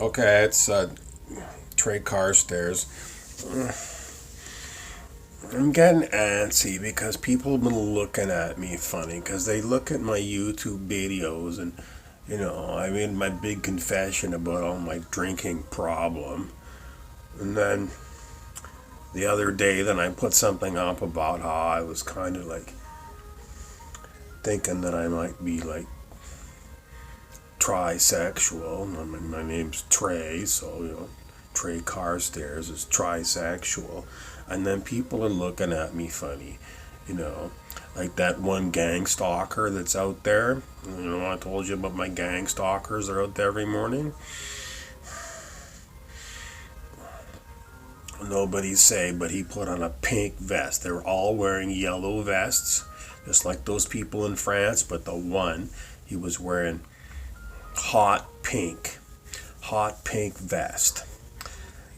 Okay, it's Trey Carstairs. I'm getting antsy because people have been looking at me funny because they look at my YouTube videos and, I made my big confession about all my drinking problem. And then the other day, then I put something up about how I was kind of like thinking that I might be like trisexual. My name's Trey, so Trey Carstairs is trisexual, and then people are looking at me funny, you know, like that one gang stalker that's out there. I told you about my gang stalkers that are out there every morning. Nobody say, but he put on a pink vest. They were all wearing yellow vests, just like those people in France, but the one he was wearing hot pink vest.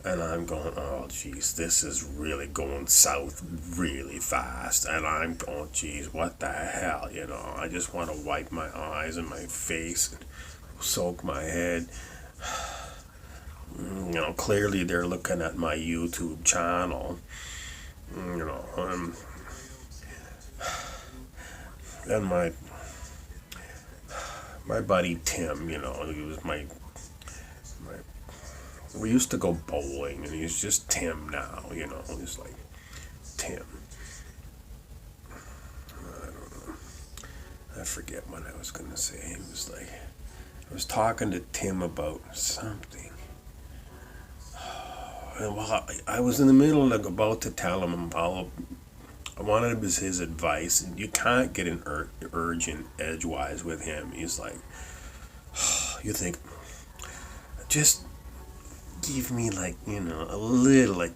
And I'm going, oh geez, this is really going south really fast. And I'm going, geez, what the hell, I just want to wipe my eyes and my face and soak my head. Clearly they're looking at my YouTube channel, and my buddy Tim, he was my we used to go bowling, and he's just Tim now, he's like Tim. I don't know. I forget what I was gonna say. He was like, I was talking to Tim about something. And while I was in the middle of about to tell him all I wanted his advice, and you can't get an urgent edgewise with him. He's like, you think, just give me like, a little, like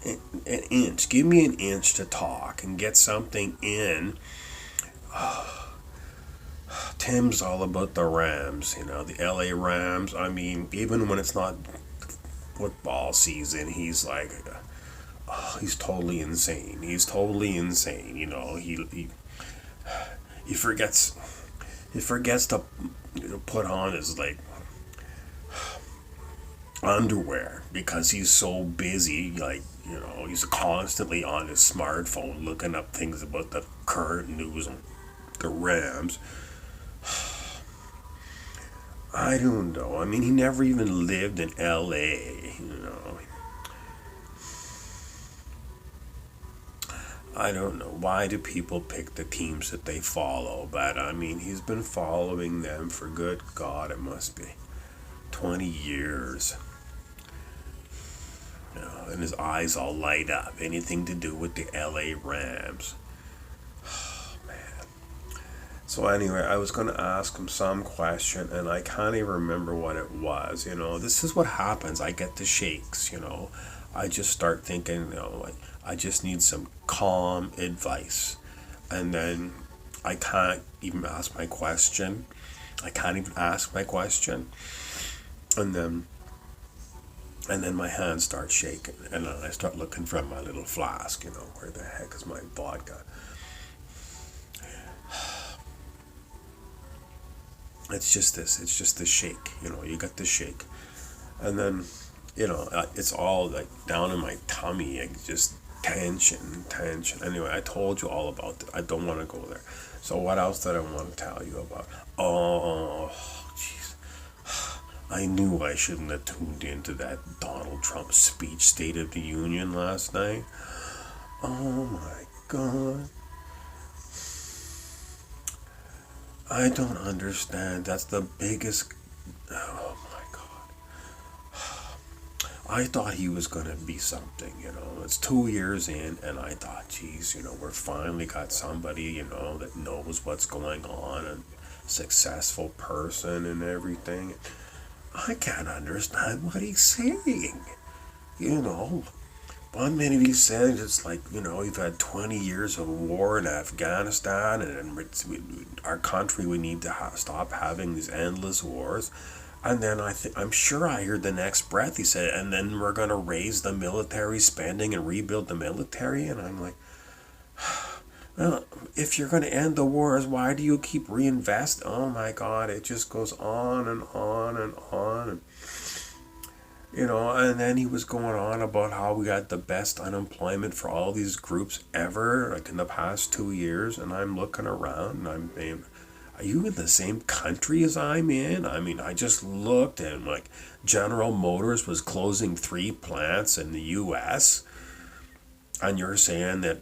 an inch. Give me an inch to talk and get something in. Tim's all about the Rams, the LA Rams. I mean, even when it's not football season, he's like, he's totally insane. He's totally insane. He forgets to put on his like underwear because he's so busy. Like, he's constantly on his smartphone looking up things about the current news on the Rams. I don't know. I mean, he never even lived in LA, I don't know. Why do people pick the teams that they follow? But, I mean, he's been following them for, good God, it must be 20 years. And his eyes all light up. Anything to do with the LA Rams. So anyway, I was going to ask him some question, and I can't even remember what it was. This is what happens. I get the shakes, I just start thinking, like, I just need some calm advice. And then I can't even ask my question. And then my hands start shaking, and then I start looking for my little flask, where the heck is my vodka? It's just the shake, you got the shake. And then, it's all like down in my tummy, like just tension. Anyway, I told you all about it. I don't want to go there. So what else did I want to tell you about? Oh, jeez. I knew I shouldn't have tuned into that Donald Trump speech, State of the Union last night. Oh my God. I don't understand. That's the biggest. Oh my God. I thought he was going to be something, It's 2 years in, and I thought, geez, we're finally got somebody, that knows what's going on, a successful person and everything. I can't understand what he's saying, One minute he says it's like, we've had 20 years of war in Afghanistan, and our country, we need to stop having these endless wars. And then I'm sure I heard the next breath he said, and then we're going to raise the military spending and rebuild the military. And I'm like, well, if you're going to end the wars, why do you keep reinvest? Oh my God, it just goes on and on and on. And then he was going on about how we got the best unemployment for all these groups ever, like in the past 2 years. And I'm looking around and I'm thinking, are you in the same country as I'm in? I mean, I just looked and like General Motors was closing 3 plants in the U.S. And you're saying that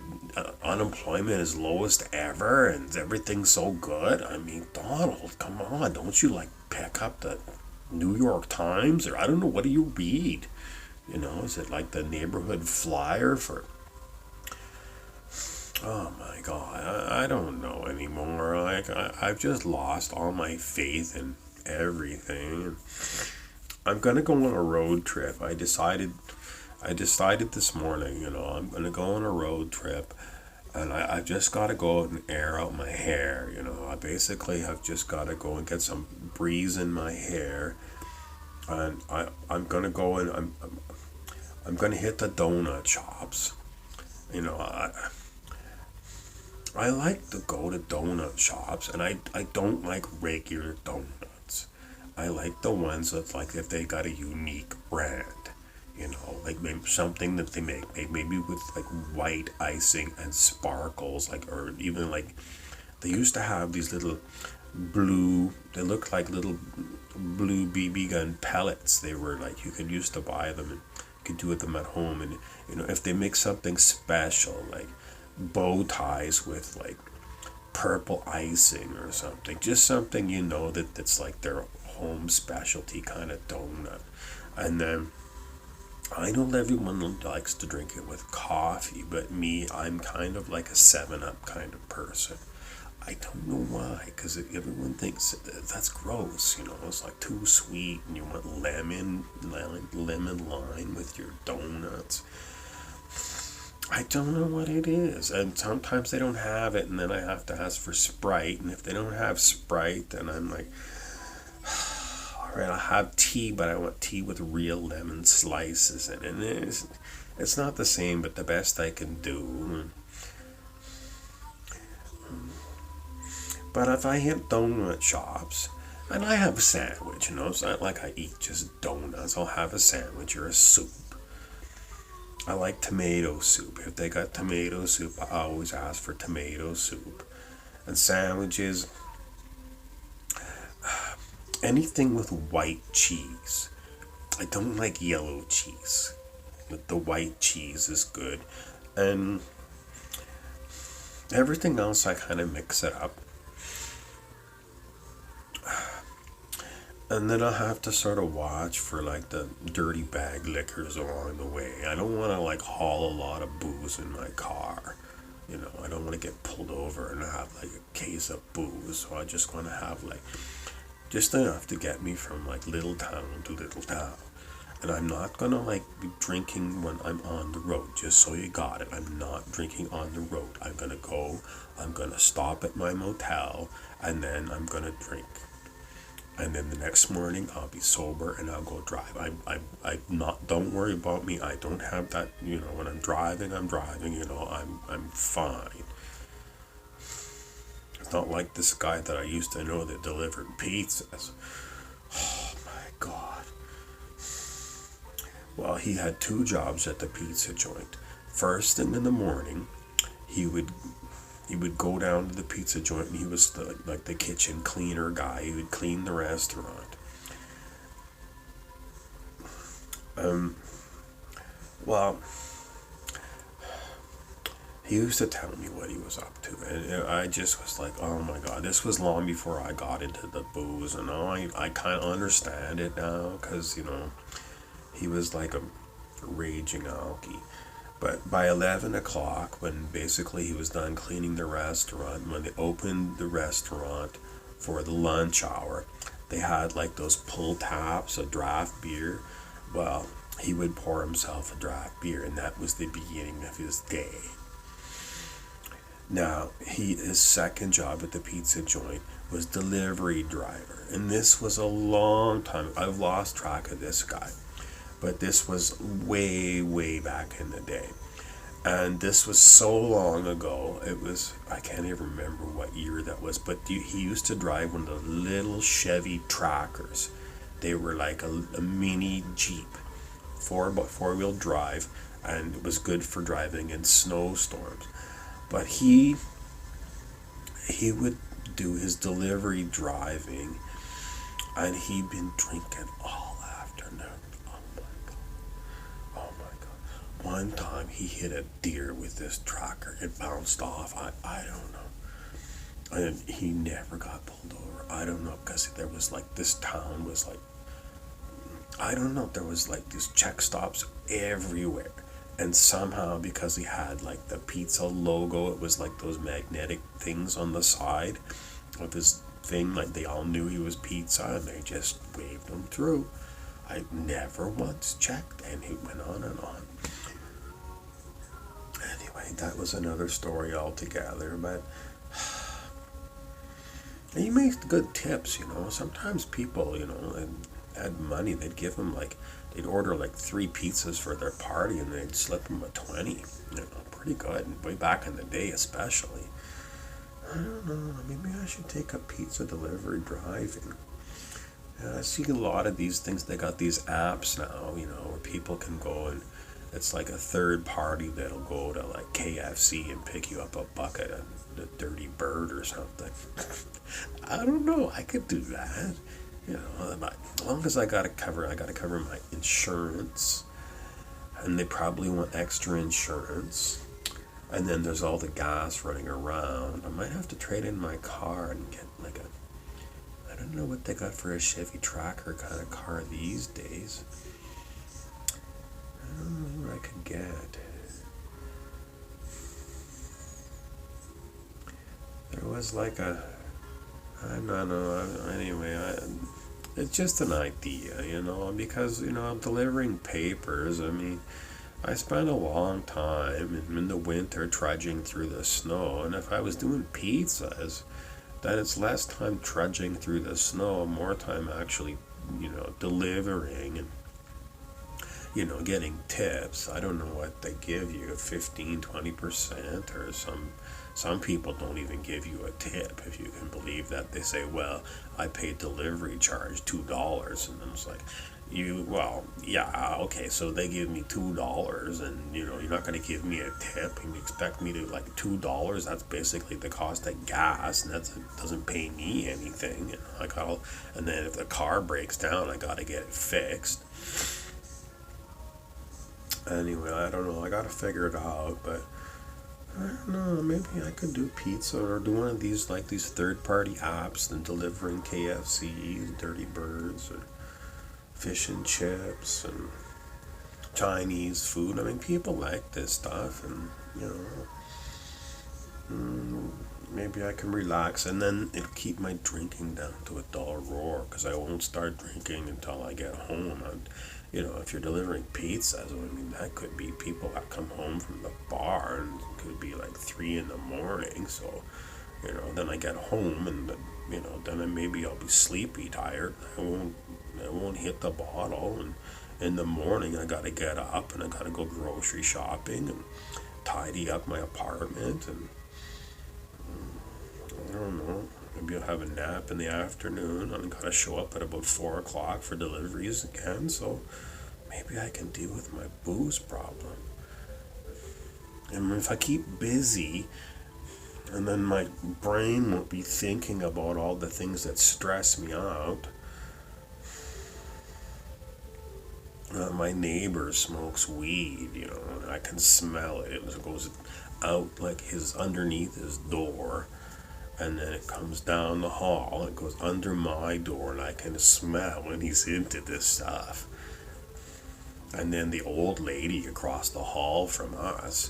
unemployment is lowest ever and everything's so good? I mean, Donald, come on, don't you like pick up the New York Times, or I don't know, what do you read? Is it like the neighborhood flyer for? Oh my God, I don't know anymore. Like I've just lost all my faith in everything. I'm gonna go on a road trip. I decided this morning. I'm gonna go on a road trip, and I just got to go out and air out my hair. I basically have just got to go and get some breeze in my hair, and I'm gonna go and I'm gonna hit the donut shops. I like to go to donut shops, and I don't like regular donuts. I like the ones that, like, if they got a unique brand. Like maybe something that they make, maybe with like white icing and sparkles, like, or even like they used to have these little blue, they looked like little blue BB gun pellets. They were like, you could used to buy them and you could do them at home. And if they make something special, like bow ties with like purple icing or something, just something that's like their home specialty kind of donut. And then I know everyone likes to drink it with coffee, but me, I'm kind of like a 7-Up kind of person. I don't know why, because everyone thinks that's gross. It's like too sweet, and you want lemon lime with your donuts. I don't know what it is, and sometimes they don't have it, and then I have to ask for Sprite, and if they don't have Sprite, then I'm like, all right, I'll have tea, but I want tea with real lemon slices in it. And it's not the same, but the best I can do. But if I hit donut shops, and I have a sandwich, it's not like I eat just donuts. I'll have a sandwich or a soup. I like tomato soup. If they got tomato soup, I always ask for tomato soup. And sandwiches, anything with white cheese. I don't like yellow cheese, but the white cheese is good. And everything else, I kind of mix it up. And then I have to sort of watch for like the dirty bag liquors along the way. I don't want to like haul a lot of booze in my car. I don't want to get pulled over and have like a case of booze. So I just want to have like just enough to get me from like little town to little town. And I'm not going to like be drinking when I'm on the road, just so you got it. I'm not drinking on the road. I'm going to stop at my motel, and then I'm going to drink. And then the next morning I'll be sober and I'll go drive. Don't worry about me. I don't have that, when I'm driving, I'm fine. It's not like this guy that I used to know that delivered pizzas. Oh my God. Well, he had 2 jobs at the pizza joint. First thing in the morning, he would go down to the pizza joint, and he was the kitchen cleaner guy. He would clean the restaurant. Well, he used to tell me what he was up to, and I just was like, oh my God, this was long before I got into the booze, and now I kind of understand it now, because, he was like a raging alkie. But by 11 o'clock, when basically he was done cleaning the restaurant, when they opened the restaurant for the lunch hour, they had like those pull taps of draft beer. Well, he would pour himself a draft beer, and that was the beginning of his day. Now, his second job at the pizza joint was delivery driver. And this was a long time. I've lost track of this guy. But this was way, way back in the day. And this was so long ago. I can't even remember what year that was. But he used to drive one of the little Chevy Trackers. They were like a mini Jeep. four-wheel drive, and it was good for driving in snowstorms. But he would do his delivery driving, and he'd been drinking all afternoon. Oh my god. Oh my god. One time he hit a deer with this tracker. It bounced off. I don't know. And he never got pulled over. I don't know, because there was like, this town was like, I don't know, there was like these check stops everywhere. And somehow, because he had like the pizza logo, it was like those magnetic things on the side of his thing, like they all knew he was pizza, and they just waved him through. I never once checked, and he went on and on. Anyway, that was another story altogether, but he makes good tips, Sometimes people, and had money, they'd give him they'd order 3 pizzas for their party, and they'd slip him a 20. Pretty good. And way back in the day, especially. I don't know. Maybe I should take a pizza delivery driving. I see a lot of these things. They got these apps now, where people can go, and it's like a third party that'll go to KFC and pick you up a bucket of the Dirty Bird or something. I don't know. I could do that. As long as I gotta cover my insurance, and they probably want extra insurance. And then there's all the gas running around. I might have to trade in my car and get I don't know what they got for a Chevy Tracker kind of car these days. I don't know what I could get. There was I don't know, anyway, it's just an idea, because, I'm delivering papers. I spent a long time in the winter trudging through the snow, and if I was doing pizzas, then it's less time trudging through the snow, more time actually, delivering and, getting tips. I don't know what they give you, 15, 20%, or some people don't even give you a tip, if you can believe that. They say, well, I paid delivery charge $2, and then it's like, yeah, okay, so they give me $2, and you're not going to give me a tip, and you expect me to $2. That's basically the cost of gas, and that doesn't pay me anything. And then if the car breaks down, I got to get it fixed. Anyway, I don't know. I got to figure it out, but I don't know. Maybe I could do pizza, or do one of these these third-party apps and delivering KFC, Dirty Birds, or fish and chips and Chinese food. People like this stuff, and maybe I can relax, and then it'll keep my drinking down to a dull roar, because I won't start drinking until I get home. And if you're delivering pizzas, that could be people that come home from the bar, and it could be 3 a.m. So then I get home, and then maybe I'll be sleepy, tired. I won't hit the bottle, and in the morning I gotta get up, and I gotta go grocery shopping and tidy up my apartment, and I don't know, maybe I'll have a nap in the afternoon. I'm gotta show up at about 4 o'clock for deliveries again, so maybe I can deal with my booze problem. And if I keep busy, and then my brain won't be thinking about all the things that stress me out. My neighbor smokes weed, and I can smell it. It goes out underneath his door, and then it comes down the hall. It goes under my door, and I can smell when he's into this stuff. And then the old lady across the hall from us,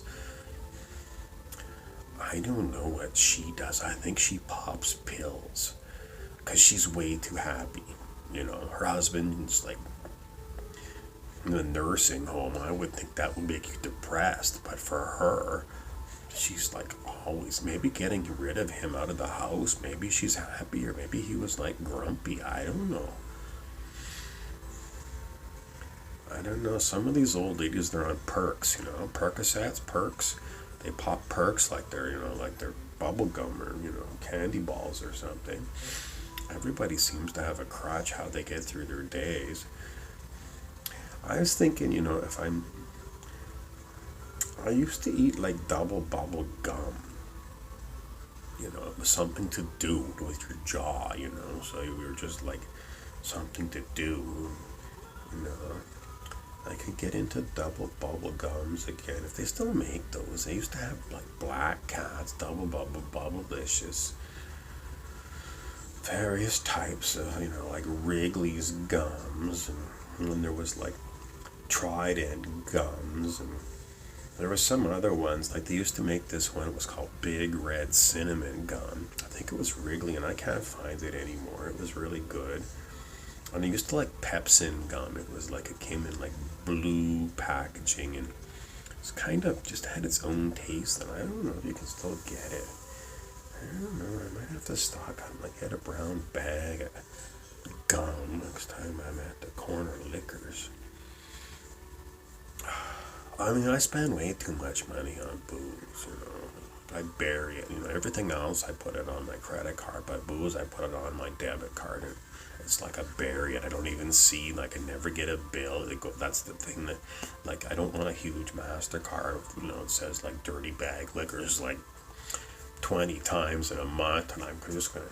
I don't know what she does. I think she pops pills, because she's way too happy. Her husband's in the nursing home. I would think that would make you depressed, but for her, she's always maybe getting rid of him out of the house. Maybe she's happy, or maybe he was grumpy. I don't know. Some of these old ladies, they're on perks, Percocets, perks. They pop perks like they're bubble gum, or candy balls or something. Everybody seems to have a crutch how they get through their days. I was thinking, if I used to eat like double bubble gum. It was something to do with your jaw, so we were just like something to do, you know. I could get into double bubble gums again. If they still make those, they used to have like Black Cats, double bubble, Bubblicious, various types of, like Wrigley's gums, and then there was like Trident gums, and there were some other ones, like they used to make this one, it was called Big Red Cinnamon Gum. I think it was Wrigley, and I can't find it anymore. It was really good. And I used to like Pepsin gum. It was like, it came in like blue packaging, and it's kind of just had its own taste, and I don't know if you can still get it. I don't know, I might have to stock up, like get a brown bag of gum next time I'm at the corner liquors. I mean, I spend way too much money on booze, I bury it, everything else I put it on my credit card, but booze I put it on my debit card, and it's like I bury it. I don't even see, like I never get a bill. That's the thing that, like, I don't want a huge MasterCard, it says like dirty bag liquors like 20 times in a month, and I'm just gonna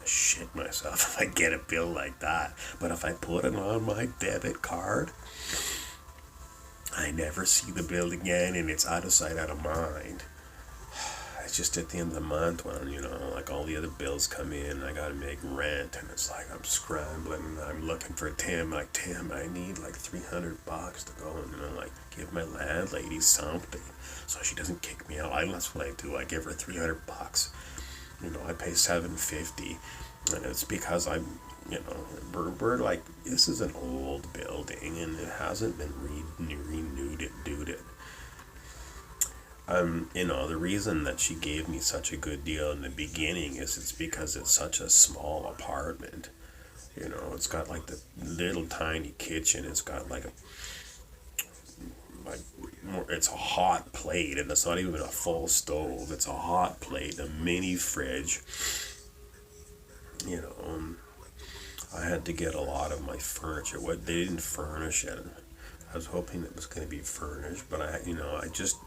shit myself if I get a bill like that. But if I put it on my debit card, I never see the bill again, and it's out of sight, out of mind. It's just at the end of the month when, like all the other bills come in, I gotta make rent, and it's like I'm scrambling, and I'm looking for Tim, like, Tim, I need like $300 to go and, like, give my landlady something so she doesn't kick me out. That's what I do. I give her $300. I pay $750, and it's because we're like, this is an old building, and it hasn't been renewed. The reason that she gave me such a good deal in the beginning is it's because it's such a small apartment. It's got like the little tiny kitchen. It's got like it's a hot plate, and it's not even a full stove. It's a hot plate, a mini fridge. I had to get a lot of my furniture. They didn't furnish it. I was hoping it was going to be furnished, but I just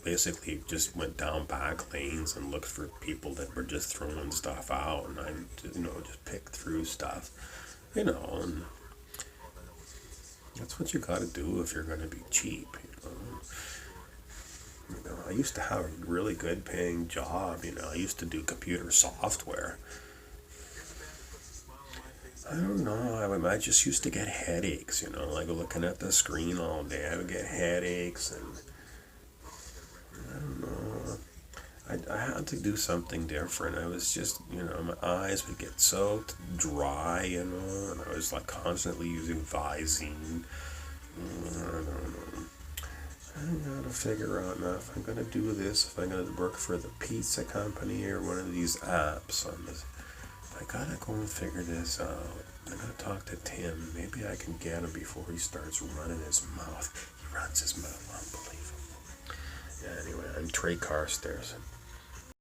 basically just went down back lanes and looked for people that were just throwing stuff out, and I, just picked through stuff, and that's what you got to do if you're going to be cheap. I used to have a really good paying job. I used to do computer software. I don't know, I just used to get headaches, like looking at the screen all day. I would get headaches, and I don't know, I had to do something different. I was just, my eyes would get so dry, and I was like constantly using Visine. I don't know. I gotta figure out now if I'm gonna do this, if I'm gonna work for the pizza company or one of these apps on this. I gotta go and figure this out. I gotta talk to Tim. Maybe I can get him before he starts running his mouth. He runs his mouth unbelievable. Yeah, anyway, I'm Trey Carstairs.